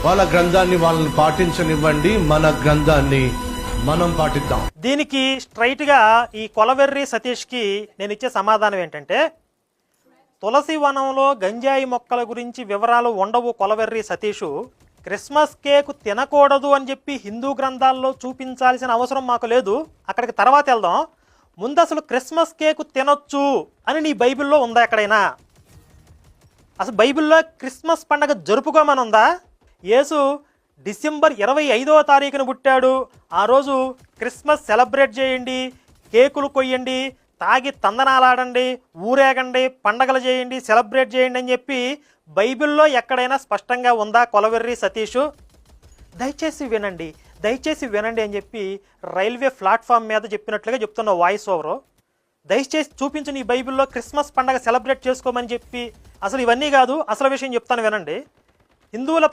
వాళ్ళ గ్రంథాన్ని వాళ్ళని పాటించనివ్వండి, మన గ్రంథాన్ని మనం పాటిద్దాం. దీనికి స్ట్రైట్గా ఈ కొలవెర్రి సతీష్కి నేను ఇచ్చే సమాధానం ఏంటంటే, తులసి వనంలో గంజాయి మొక్కల గురించి వివరాలు ఉండవు కొలవెర్రి సతీషు. క్రిస్మస్ కేకు తినకూడదు అని చెప్పి హిందూ గ్రంథాల్లో చూపించాల్సిన అవసరం మాకు లేదు. అక్కడికి తర్వాత వెళ్దాం. ముందు అసలు క్రిస్మస్ కేకు తినొచ్చు అని నీ బైబిల్లో ఉందా ఎక్కడైనా? అసలు బైబిల్లో క్రిస్మస్ పండగ జరుపుకోమని ఉందా? యేసు డిసెంబర్ 25వ తారీఖున పుట్టాడు, ఆ రోజు క్రిస్మస్ సెలబ్రేట్ చేయండి, కేకులు కొయ్యండి, తాగి తందనాలాడండి, ఊరేగండి, పండగలు చేయండి, సెలబ్రేట్ చేయండి అని చెప్పి బైబిల్లో ఎక్కడైనా స్పష్టంగా ఉందా కొలవెర్రి సతీషు? దయచేసి వినండి, దయచేసి వినండి అని చెప్పి రైల్వే ప్లాట్ఫామ్ మీద చెప్పినట్లుగా చెప్తున్న వాయిస్ ఓవరు. దయచేసి చూపించు నీ బైబిల్లో క్రిస్మస్ పండగ సెలబ్రేట్ చేసుకోమని చెప్పి. అసలు ఇవన్నీ కాదు, అసలు విషయం చెప్తాను వినండి. హిందువుల